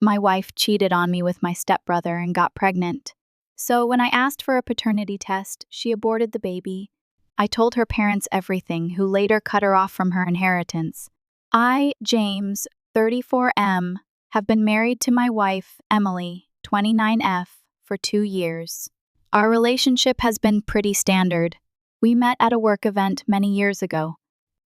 My wife cheated on me with my stepbrother and got pregnant. So when I asked for a paternity test, she aborted the baby. I told her parents everything, who later cut her off from her inheritance. I, James, 34M, have been married to my wife, Emily, 29F, for 2 years. Our relationship has been pretty standard. We met at a work event many years ago.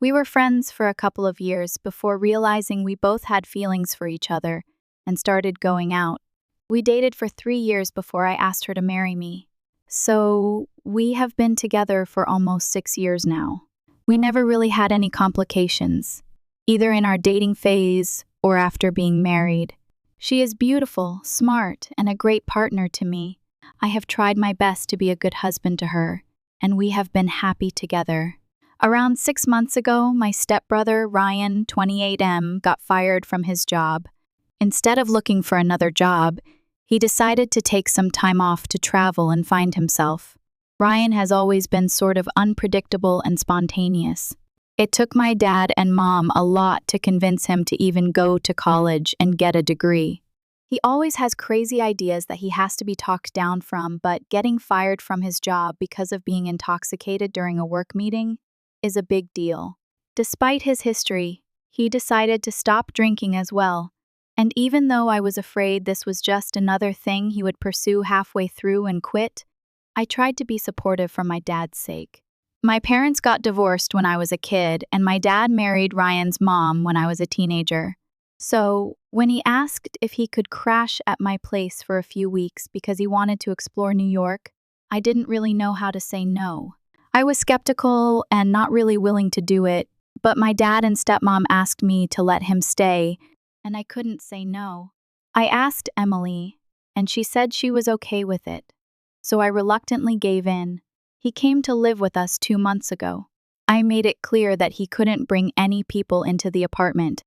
We were friends for a couple of years before realizing we both had feelings for each other and started going out. We dated for 3 years before I asked her to marry me. So we have been together for almost 6 years now. We never really had any complications, either in our dating phase or after being married. She is beautiful, smart, and a great partner to me. I have tried my best to be a good husband to her, and we have been happy together. Around 6 months ago, my stepbrother, Ryan, 28M, got fired from his job. Instead of looking for another job, he decided to take some time off to travel and find himself. Ryan has always been sort of unpredictable and spontaneous. It took my dad and mom a lot to convince him to even go to college and get a degree. He always has crazy ideas that he has to be talked down from, but getting fired from his job because of being intoxicated during a work meeting is a big deal. Despite his history, he decided to stop drinking as well. And even though I was afraid this was just another thing he would pursue halfway through and quit, I tried to be supportive for my dad's sake. My parents got divorced when I was a kid, and my dad married Ryan's mom when I was a teenager. So, when he asked if he could crash at my place for a few weeks because he wanted to explore New York, I didn't really know how to say no. I was skeptical and not really willing to do it, but my dad and stepmom asked me to let him stay, and I couldn't say no. I asked Emily, and she said she was okay with it. So I reluctantly gave in. He came to live with us 2 months ago. I made it clear that he couldn't bring any people into the apartment,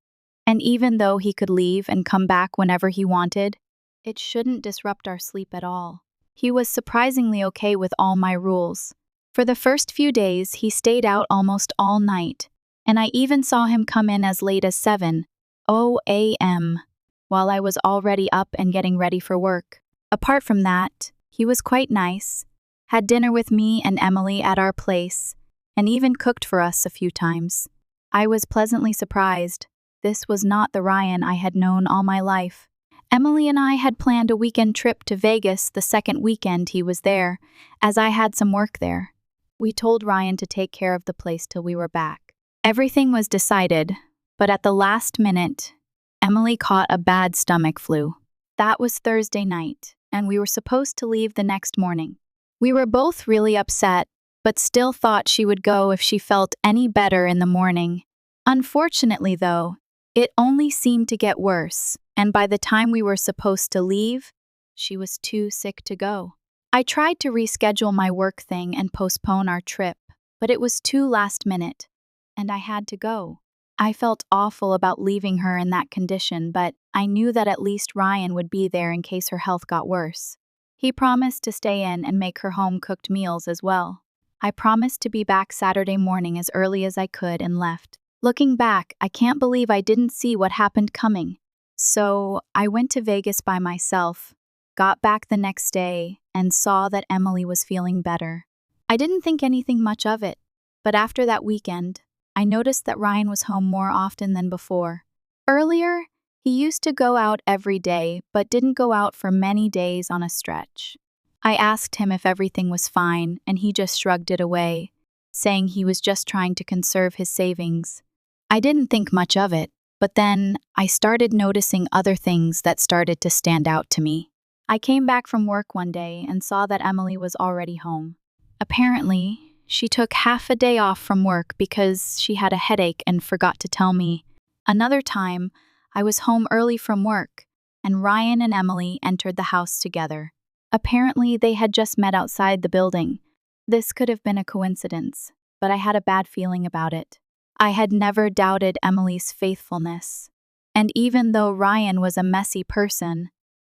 and even though he could leave and come back whenever he wanted, it shouldn't disrupt our sleep at all. He was surprisingly okay with all my rules. For the first few days, he stayed out almost all night, and I even saw him come in as late as 7 a.m. while I was already up and getting ready for work. Apart from that, he was quite nice, had dinner with me and Emily at our place, and even cooked for us a few times. I was pleasantly surprised. This was not the Ryan I had known all my life. Emily and I had planned a weekend trip to Vegas the second weekend he was there, as I had some work there. We told Ryan to take care of the place till we were back. Everything was decided, but at the last minute, Emily caught a bad stomach flu. That was Thursday night, and we were supposed to leave the next morning. We were both really upset, but still thought she would go if she felt any better in the morning. Unfortunately, though, it only seemed to get worse, and by the time we were supposed to leave, she was too sick to go. I tried to reschedule my work thing and postpone our trip, but it was too last minute, and I had to go. I felt awful about leaving her in that condition, but I knew that at least Ryan would be there in case her health got worse. He promised to stay in and make her home-cooked meals as well. I promised to be back Saturday morning as early as I could and left. Looking back, I can't believe I didn't see what happened coming. So I went to Vegas by myself, got back the next day, and saw that Emily was feeling better. I didn't think anything much of it, but after that weekend, I noticed that Ryan was home more often than before. Earlier, he used to go out every day, but didn't go out for many days on a stretch. I asked him if everything was fine, and he just shrugged it away, saying he was just trying to conserve his savings. I didn't think much of it, but then I started noticing other things that started to stand out to me. I came back from work one day and saw that Emily was already home. Apparently, she took half a day off from work because she had a headache and forgot to tell me. Another time, I was home early from work, and Ryan and Emily entered the house together. Apparently, they had just met outside the building. This could have been a coincidence, but I had a bad feeling about it. I had never doubted Emily's faithfulness, and even though Ryan was a messy person,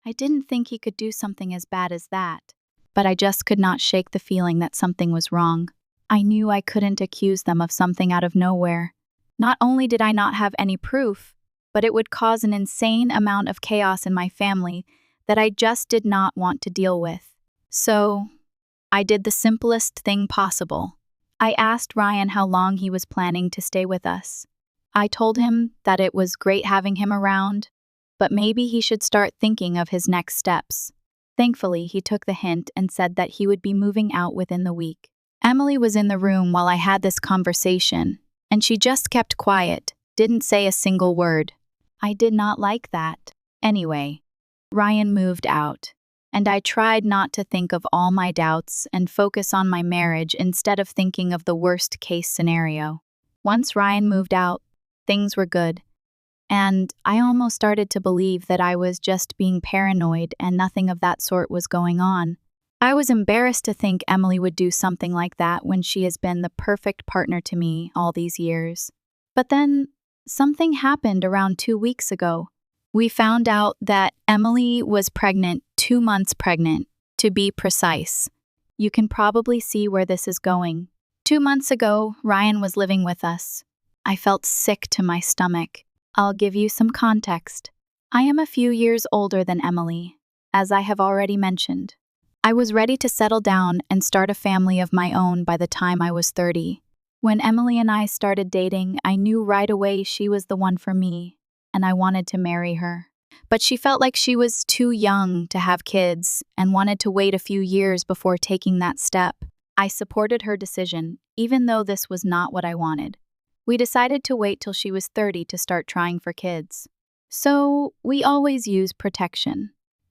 I didn't think he could do something as bad as that. But I just could not shake the feeling that something was wrong. I knew I couldn't accuse them of something out of nowhere. Not only did I not have any proof, but it would cause an insane amount of chaos in my family that I just did not want to deal with. So, I did the simplest thing possible. I asked Ryan how long he was planning to stay with us. I told him that it was great having him around, but maybe he should start thinking of his next steps. Thankfully, he took the hint and said that he would be moving out within the week. Emily was in the room while I had this conversation, and she just kept quiet, didn't say a single word. I did not like that. Anyway, Ryan moved out, and I tried not to think of all my doubts and focus on my marriage instead of thinking of the worst-case scenario. Once Ryan moved out, things were good, and I almost started to believe that I was just being paranoid and nothing of that sort was going on. I was embarrassed to think Emily would do something like that when she has been the perfect partner to me all these years. But then, something happened around 2 weeks ago. We found out that Emily was pregnant, 2 months pregnant, to be precise. You can probably see where this is going. 2 months ago, Ryan was living with us. I felt sick to my stomach. I'll give you some context. I am a few years older than Emily, as I have already mentioned. I was ready to settle down and start a family of my own by the time I was 30. When Emily and I started dating, I knew right away she was the one for me, and I wanted to marry her. But she felt like she was too young to have kids and wanted to wait a few years before taking that step. I supported her decision, even though this was not what I wanted. We decided to wait till she was 30 to start trying for kids. So, we always use protection.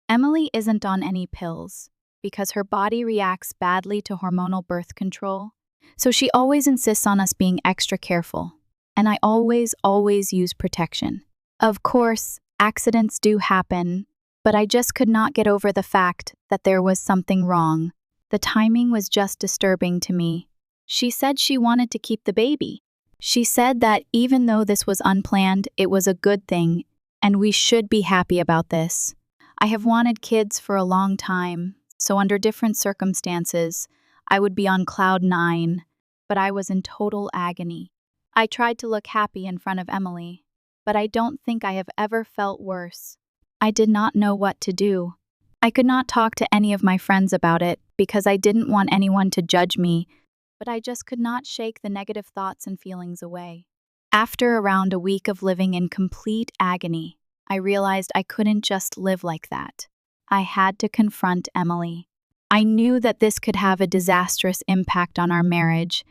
Emily isn't on any pills because her body reacts badly to hormonal birth control. So she always insists on us being extra careful. And I always use protection. Of course, accidents do happen, but I just could not get over the fact that there was something wrong. The timing was just disturbing to me. She said she wanted to keep the baby. She said that even though this was unplanned, it was a good thing, and we should be happy about this. I have wanted kids for a long time, so under different circumstances, I would be on cloud 9, but I was in total agony. I tried to look happy in front of Emily, but I don't think I have ever felt worse. I did not know what to do. I could not talk to any of my friends about it because I didn't want anyone to judge me, but I just could not shake the negative thoughts and feelings away. After around a week of living in complete agony, I realized I couldn't just live like that. I had to confront Emily. I knew that this could have a disastrous impact on our marriage,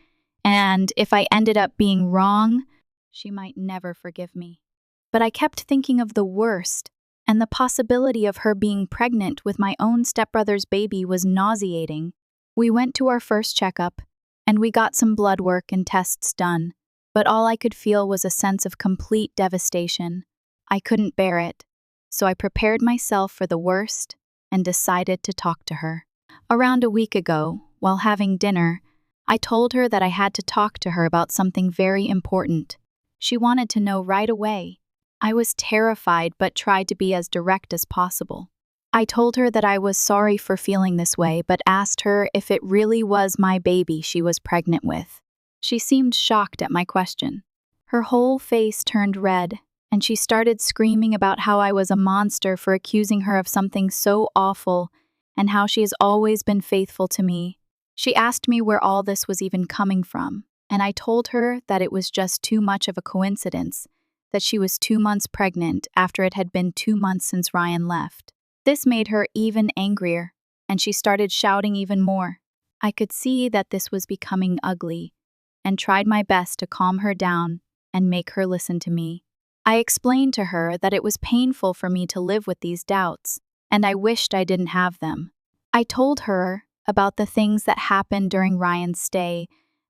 and if I ended up being wrong, she might never forgive me. But I kept thinking of the worst, and the possibility of her being pregnant with my own stepbrother's baby was nauseating. We went to our first checkup, and we got some blood work and tests done, but all I could feel was a sense of complete devastation. I couldn't bear it, so I prepared myself for the worst and decided to talk to her. Around a week ago, while having dinner, I told her that I had to talk to her about something very important. She wanted to know right away. I was terrified but tried to be as direct as possible. I told her that I was sorry for feeling this way, but asked her if it really was my baby she was pregnant with. She seemed shocked at my question. Her whole face turned red, and she started screaming about how I was a monster for accusing her of something so awful, and how she has always been faithful to me. She asked me where all this was even coming from, and I told her that it was just too much of a coincidence, that she was 2 months pregnant after it had been 2 months since Ryan left. This made her even angrier, and she started shouting even more. I could see that this was becoming ugly, and tried my best to calm her down and make her listen to me. I explained to her that it was painful for me to live with these doubts, and I wished I didn't have them. I told her about the things that happened during Ryan's stay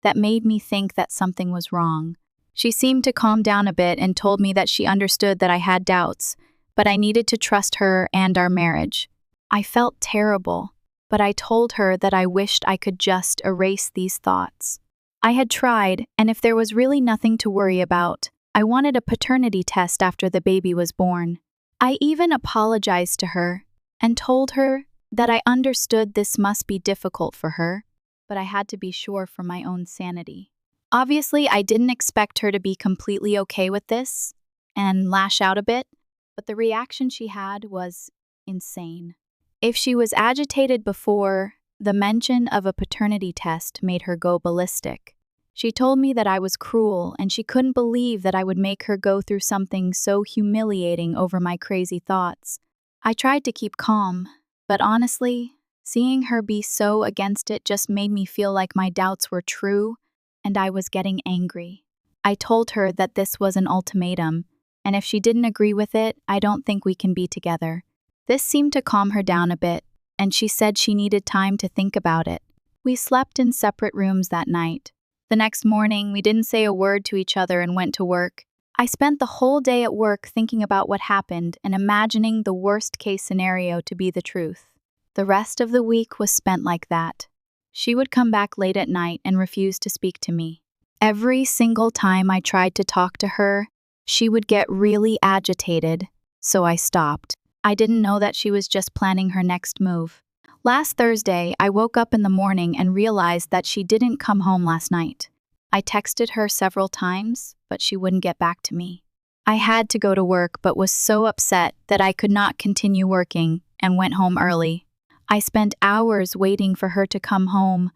that made me think that something was wrong. She seemed to calm down a bit and told me that she understood that I had doubts, but I needed to trust her and our marriage. I felt terrible, but I told her that I wished I could just erase these thoughts. I had tried, and if there was really nothing to worry about, I wanted a paternity test after the baby was born. I even apologized to her and told her that I understood this must be difficult for her, but I had to be sure for my own sanity. Obviously, I didn't expect her to be completely okay with this, and lash out a bit, but the reaction she had was insane. If she was agitated before, the mention of a paternity test made her go ballistic. She told me that I was cruel and she couldn't believe that I would make her go through something so humiliating over my crazy thoughts. I tried to keep calm, but honestly, seeing her be so against it just made me feel like my doubts were true and I was getting angry. I told her that this was an ultimatum, and if she didn't agree with it, I don't think we can be together. This seemed to calm her down a bit, and she said she needed time to think about it. We slept in separate rooms that night. The next morning, we didn't say a word to each other and went to work. I spent the whole day at work thinking about what happened and imagining the worst-case scenario to be the truth. The rest of the week was spent like that. She would come back late at night and refuse to speak to me. Every single time I tried to talk to her, she would get really agitated, so I stopped. I didn't know that she was just planning her next move. Last Thursday, I woke up in the morning and realized that she didn't come home last night. I texted her several times, but she wouldn't get back to me. I had to go to work but was so upset that I could not continue working and went home early. I spent hours waiting for her to come home,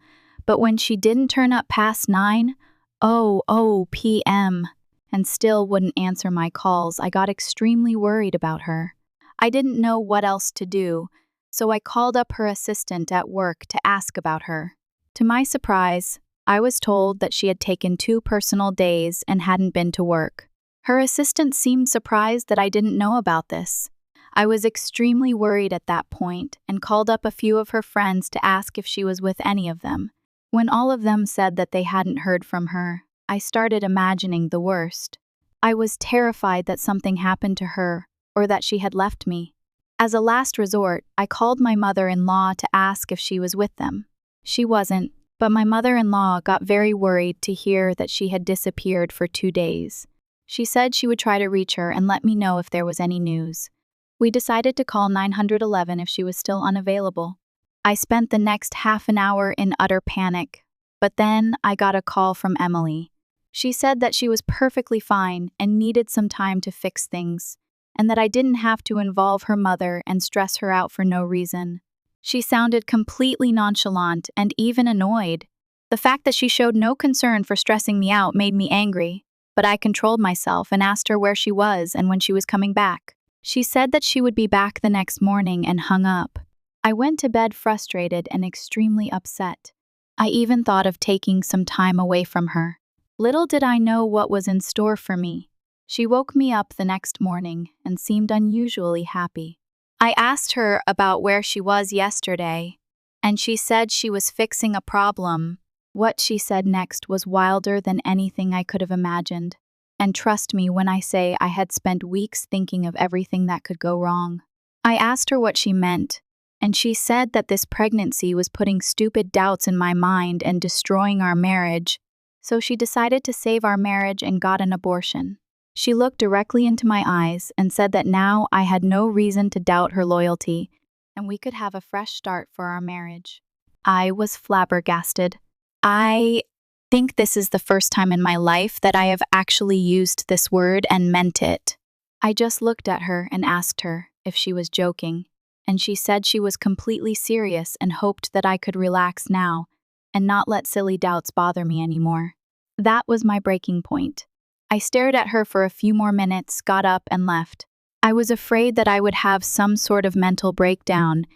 but when she didn't turn up past 9:00 p.m. and still wouldn't answer my calls, I got extremely worried about her. I didn't know what else to do, so I called up her assistant at work to ask about her. To my surprise, I was told that she had taken 2 personal days and hadn't been to work. Her assistant seemed surprised that I didn't know about this. I was extremely worried at that point and called up a few of her friends to ask if she was with any of them. When all of them said that they hadn't heard from her, I started imagining the worst. I was terrified that something happened to her or that she had left me. As a last resort, I called my mother-in-law to ask if she was with them. She wasn't, but my mother-in-law got very worried to hear that she had disappeared for 2 days. She said she would try to reach her and let me know if there was any news. We decided to call 911 if she was still unavailable. I spent the next half an hour in utter panic, but then I got a call from Emily. She said that she was perfectly fine and needed some time to fix things, and that I didn't have to involve her mother and stress her out for no reason. She sounded completely nonchalant and even annoyed. The fact that she showed no concern for stressing me out made me angry, but I controlled myself and asked her where she was and when she was coming back. She said that she would be back the next morning and hung up. I went to bed frustrated and extremely upset. I even thought of taking some time away from her. Little did I know what was in store for me. She woke me up the next morning and seemed unusually happy. I asked her about where she was yesterday, and she said she was fixing a problem. What she said next was wilder than anything I could have imagined. And trust me when I say I had spent weeks thinking of everything that could go wrong. I asked her what she meant, and she said that this pregnancy was putting stupid doubts in my mind and destroying our marriage, so she decided to save our marriage and got an abortion. She looked directly into my eyes and said that now I had no reason to doubt her loyalty, and we could have a fresh start for our marriage. I was flabbergasted. I think this is the first time in my life that I have actually used this word and meant it. I just looked at her and asked her if she was joking, and she said she was completely serious and hoped that I could relax now and not let silly doubts bother me anymore. That was my breaking point. I stared at her for a few more minutes, got up, and left. I was afraid that I would have some sort of mental breakdown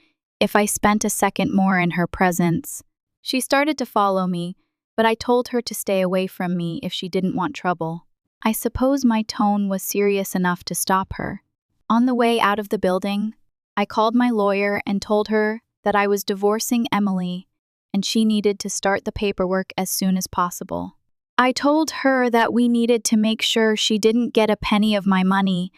if I spent a second more in her presence. She started to follow me, but I told her to stay away from me if she didn't want trouble. I suppose my tone was serious enough to stop her. On the way out of the building, I called my lawyer and told her that I was divorcing Emily and she needed to start the paperwork as soon as possible. I told her that we needed to make sure she didn't get a penny of my money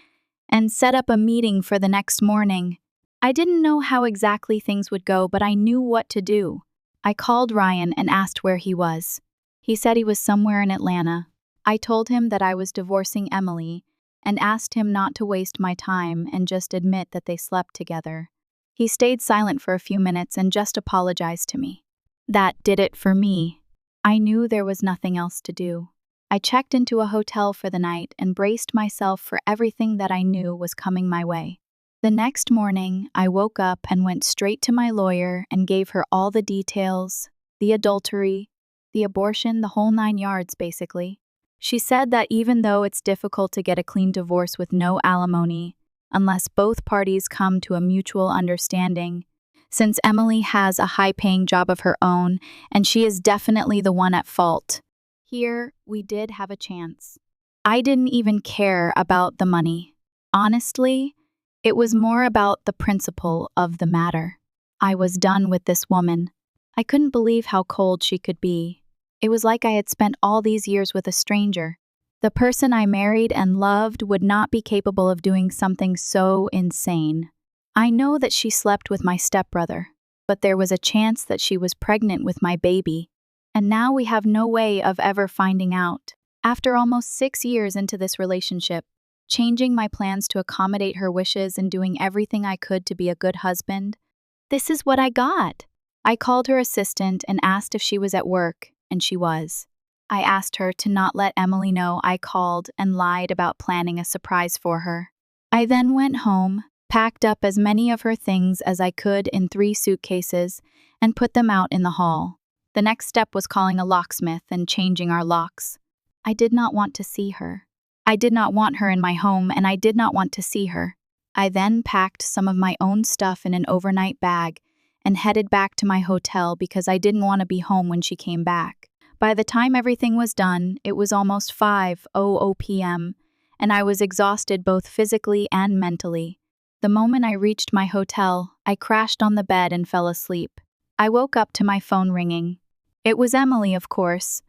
and set up a meeting for the next morning. I didn't know how exactly things would go, but I knew what to do. I called Ryan and asked where he was. He said he was somewhere in Atlanta. I told him that I was divorcing Emily and asked him not to waste my time and just admit that they slept together. He stayed silent for a few minutes and just apologized to me. That did it for me. I knew there was nothing else to do. I checked into a hotel for the night and braced myself for everything that I knew was coming my way. The next morning, I woke up and went straight to my lawyer and gave her all the details, the adultery, the abortion, the whole 9 yards, basically. She said that even though it's difficult to get a clean divorce with no alimony, unless both parties come to a mutual understanding, since Emily has a high-paying job of her own and she is definitely the one at fault, here we did have a chance. I didn't even care about the money. Honestly, it was more about the principle of the matter. I was done with this woman. I couldn't believe how cold she could be. It was like I had spent all these years with a stranger. The person I married and loved would not be capable of doing something so insane. I know that she slept with my stepbrother, but there was a chance that she was pregnant with my baby, and now we have no way of ever finding out. After almost 6 years into this relationship, changing my plans to accommodate her wishes and doing everything I could to be a good husband, this is what I got. I called her assistant and asked if she was at work, and she was. I asked her to not let Emily know I called and lied about planning a surprise for her. I then went home, packed up as many of her things as I could in 3 suitcases, and put them out in the hall. The next step was calling a locksmith and changing our locks. I did not want to see her. I did not want her in my home, and I did not want to see her. I then packed some of my own stuff in an overnight bag and headed back to my hotel because I didn't want to be home when she came back. By the time everything was done, it was almost 5:00 p.m., and I was exhausted both physically and mentally. The moment I reached my hotel, I crashed on the bed and fell asleep. I woke up to my phone ringing. It was Emily, of course,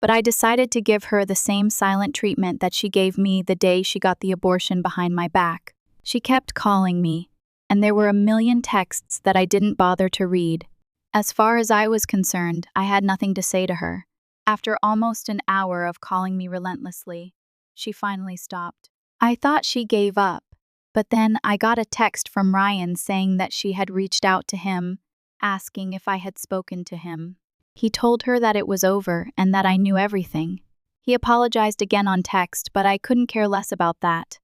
but I decided to give her the same silent treatment that she gave me the day she got the abortion behind my back. She kept calling me, and there were a million texts that I didn't bother to read. As far as I was concerned, I had nothing to say to her. After almost an hour of calling me relentlessly, she finally stopped. I thought she gave up, but then I got a text from Ryan saying that she had reached out to him, asking if I had spoken to him. He told her that it was over and that I knew everything. He apologized again on text, but I couldn't care less about that.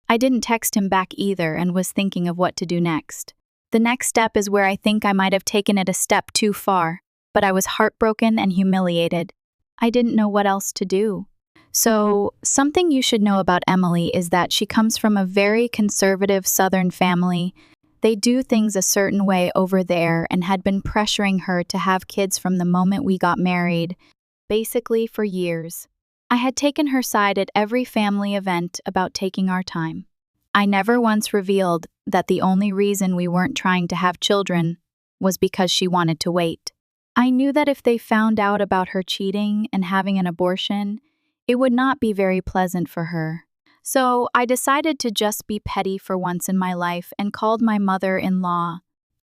I didn't text him back either and was thinking of what to do next. The next step is where I think I might have taken it a step too far, but I was heartbroken and humiliated. I didn't know what else to do. So, something you should know about Emily is that she comes from a very conservative Southern family. They do things a certain way over there and had been pressuring her to have kids from the moment we got married, basically for years. I had taken her side at every family event about taking our time. I never once revealed that the only reason we weren't trying to have children was because she wanted to wait. I knew that if they found out about her cheating and having an abortion, it would not be very pleasant for her. So I decided to just be petty for once in my life and called my mother-in-law.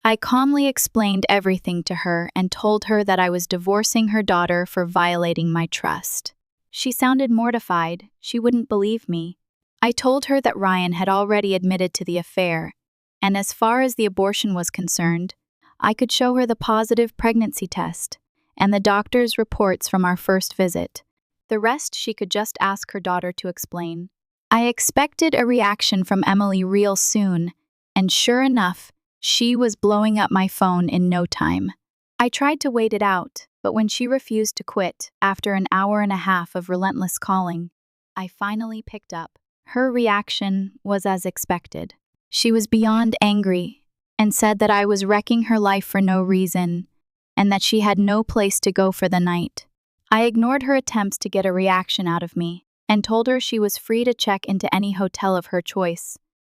I calmly explained everything to her and told her that I was divorcing her daughter for violating my trust. She sounded mortified. She wouldn't believe me. I told her that Ryan had already admitted to the affair, and as far as the abortion was concerned, I could show her the positive pregnancy test and the doctor's reports from our first visit. The rest she could just ask her daughter to explain. I expected a reaction from Emily real soon, and sure enough, she was blowing up my phone in no time. I tried to wait it out, but when she refused to quit after an hour and a half of relentless calling, I finally picked up. Her reaction was as expected. She was beyond angry and said that I was wrecking her life for no reason and that she had no place to go for the night. I ignored her attempts to get a reaction out of me and told her she was free to check into any hotel of her choice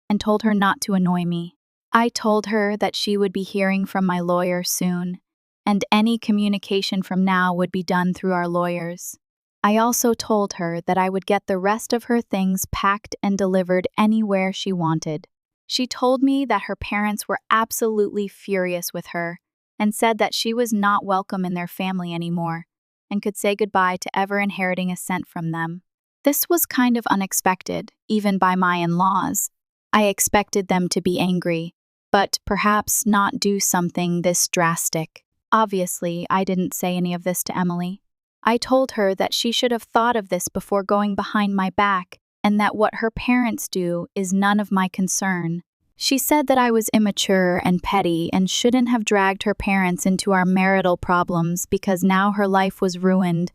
and told her not to annoy me. I told her that she would be hearing from my lawyer soon and any communication from now would be done through our lawyers. I also told her that I would get the rest of her things packed and delivered anywhere she wanted. She told me that her parents were absolutely furious with her and said that she was not welcome in their family anymore and could say goodbye to ever inheriting a cent from them. This was kind of unexpected, even by my in-laws. I expected them to be angry, but perhaps not do something this drastic. Obviously, I didn't say any of this to Emily. I told her that she should have thought of this before going behind my back, and that what her parents do is none of my concern. She said that I was immature and petty and shouldn't have dragged her parents into our marital problems because now her life was ruined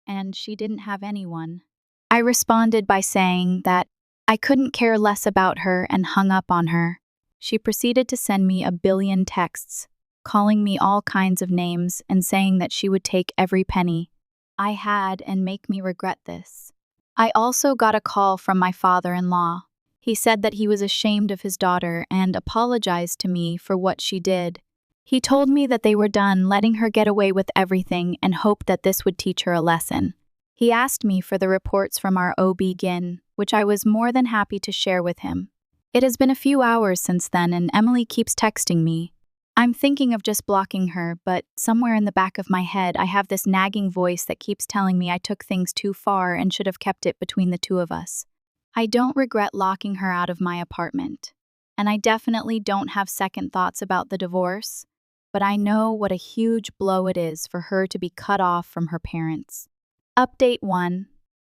and she didn't have anyone. I responded by saying that I couldn't care less about her and hung up on her. She proceeded to send me a billion texts, calling me all kinds of names and saying that she would take every penny I had and make me regret this. I also got a call from my father-in-law. He said that he was ashamed of his daughter and apologized to me for what she did. He told me that they were done letting her get away with everything and hoped that this would teach her a lesson. He asked me for the reports from our OB-GYN, which I was more than happy to share with him. It has been a few hours since then and Emily keeps texting me. I'm thinking of just blocking her, but somewhere in the back of my head I have this nagging voice that keeps telling me I took things too far and should have kept it between the two of us. I don't regret locking her out of my apartment, and I definitely don't have second thoughts about the divorce, but I know what a huge blow it is for her to be cut off from her parents. Update 1.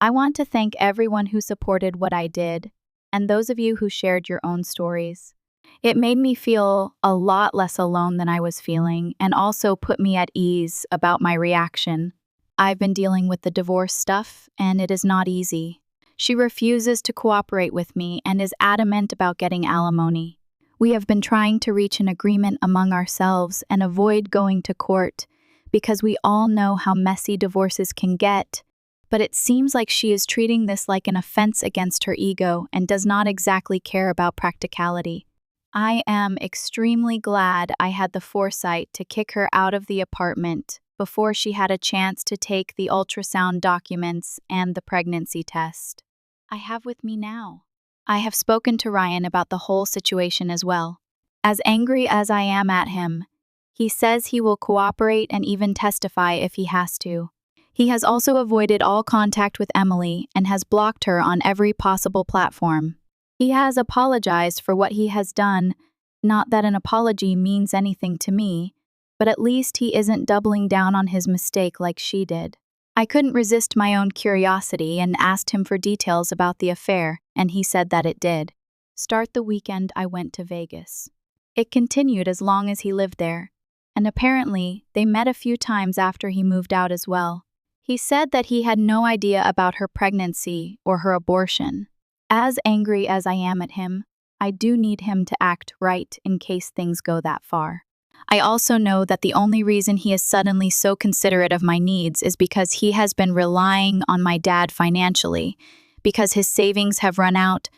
I want to thank everyone who supported what I did, and those of you who shared your own stories. It made me feel a lot less alone than I was feeling, and also put me at ease about my reaction. I've been dealing with the divorce stuff, and it is not easy. She refuses to cooperate with me and is adamant about getting alimony. We have been trying to reach an agreement among ourselves and avoid going to court because we all know how messy divorces can get, but it seems like she is treating this like an offense against her ego and does not exactly care about practicality. I am extremely glad I had the foresight to kick her out of the apartment before she had a chance to take the ultrasound documents and the pregnancy test. I have with me now. I have spoken to Ryan about the whole situation as well. As angry as I am at him, he says he will cooperate and even testify if he has to. He has also avoided all contact with Emily and has blocked her on every possible platform. He has apologized for what he has done, not that an apology means anything to me, but at least he isn't doubling down on his mistake like she did. I couldn't resist my own curiosity and asked him for details about the affair, and he said that it did. Start the weekend I went to Vegas. It continued as long as he lived there, and apparently they met a few times after he moved out as well. He said that he had no idea about her pregnancy or her abortion. As angry as I am at him, I do need him to act right in case things go that far. I also know that the only reason he is suddenly so considerate of my needs is because he has been relying on my dad financially, because his savings have run out,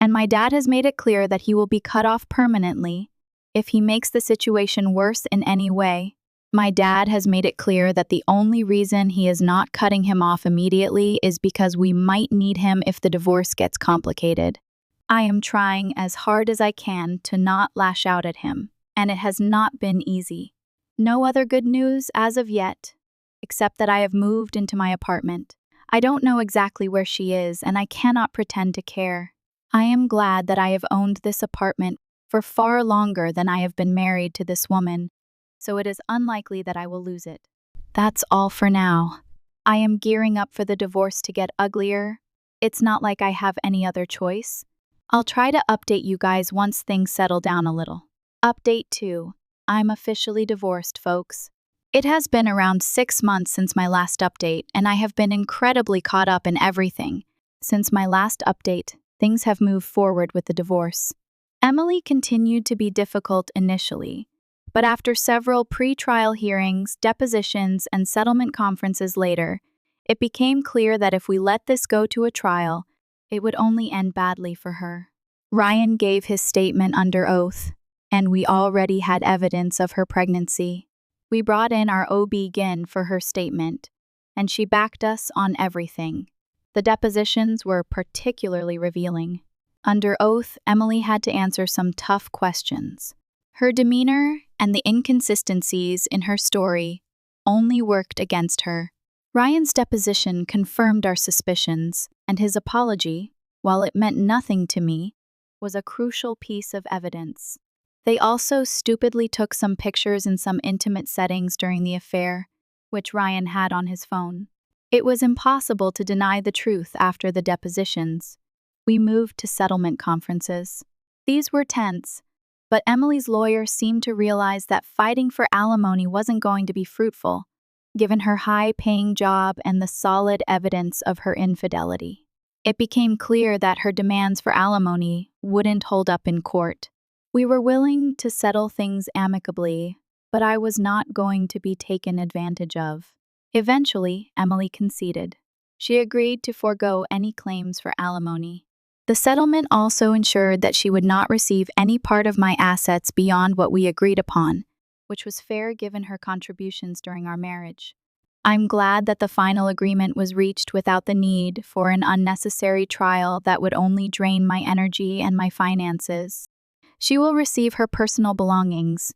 and my dad has made it clear that he will be cut off permanently if he makes the situation worse in any way. My dad has made it clear that the only reason he is not cutting him off immediately is because we might need him if the divorce gets complicated. I am trying as hard as I can to not lash out at him, and it has not been easy. No other good news as of yet, except that I have moved into my apartment. I don't know exactly where she is, and I cannot pretend to care. I am glad that I have owned this apartment for far longer than I have been married to this woman, so it is unlikely that I will lose it. That's all for now. I am gearing up for the divorce to get uglier. It's not like I have any other choice. I'll try to update you guys once things settle down a little. Update 2. I'm officially divorced, folks. It has been around 6 months since my last update, and I have been incredibly caught up in everything. Since my last update, things have moved forward with the divorce. Emily continued to be difficult initially, but after several pre-trial hearings, depositions, and settlement conferences later, it became clear that if we let this go to a trial, it would only end badly for her. Ryan gave his statement under oath, and we already had evidence of her pregnancy. We brought in our OB-GYN for her statement, and she backed us on everything. The depositions were particularly revealing. Under oath, Emily had to answer some tough questions. Her demeanor and the inconsistencies in her story only worked against her. Ryan's deposition confirmed our suspicions, and his apology, while it meant nothing to me, was a crucial piece of evidence. They also stupidly took some pictures in some intimate settings during the affair, which Ryan had on his phone. It was impossible to deny the truth after the depositions. We moved to settlement conferences. These were tense, but Emily's lawyer seemed to realize that fighting for alimony wasn't going to be fruitful, given her high-paying job and the solid evidence of her infidelity. It became clear that her demands for alimony wouldn't hold up in court. We were willing to settle things amicably, but I was not going to be taken advantage of. Eventually, Emily conceded. She agreed to forego any claims for alimony. The settlement also ensured that she would not receive any part of my assets beyond what we agreed upon, which was fair given her contributions during our marriage. I'm glad that the final agreement was reached without the need for an unnecessary trial that would only drain my energy and my finances. She will receive her personal belongings,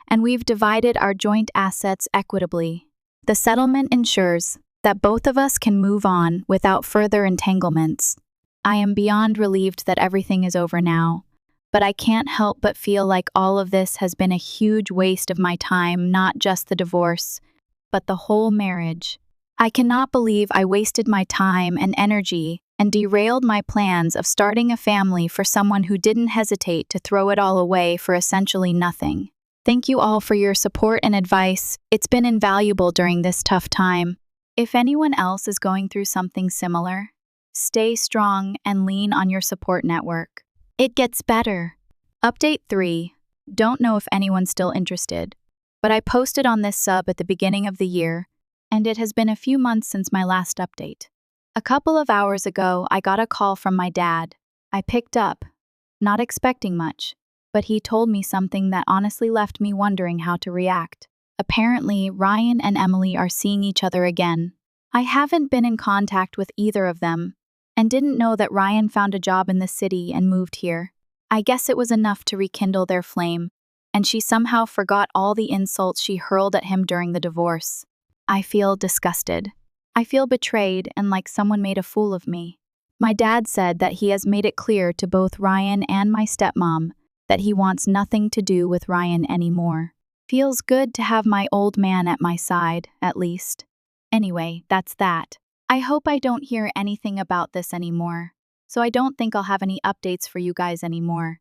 and we've divided our joint assets equitably. The settlement ensures that both of us can move on without further entanglements. I am beyond relieved that everything is over now, but I can't help but feel like all of this has been a huge waste of my time, not just the divorce, but the whole marriage. I cannot believe I wasted my time and energy and derailed my plans of starting a family for someone who didn't hesitate to throw it all away for essentially nothing. Thank you all for your support and advice. It's been invaluable during this tough time. If anyone else is going through something similar, stay strong and lean on your support network. It gets better. Update 3. Don't know if anyone's still interested, but I posted on this sub at the beginning of the year, and it has been a few months since my last update. A couple of hours ago, I got a call from my dad. I picked up, not expecting much, but he told me something that honestly left me wondering how to react. Apparently, Ryan and Emily are seeing each other again. I haven't been in contact with either of them, and didn't know that Ryan found a job in the city and moved here. I guess it was enough to rekindle their flame, and she somehow forgot all the insults she hurled at him during the divorce. I feel disgusted. I feel betrayed and like someone made a fool of me. My dad said that he has made it clear to both Ryan and my stepmom that he wants nothing to do with Ryan anymore. Feels good to have my old man at my side, at least. Anyway, that's that. I hope I don't hear anything about this anymore, so I don't think I'll have any updates for you guys anymore.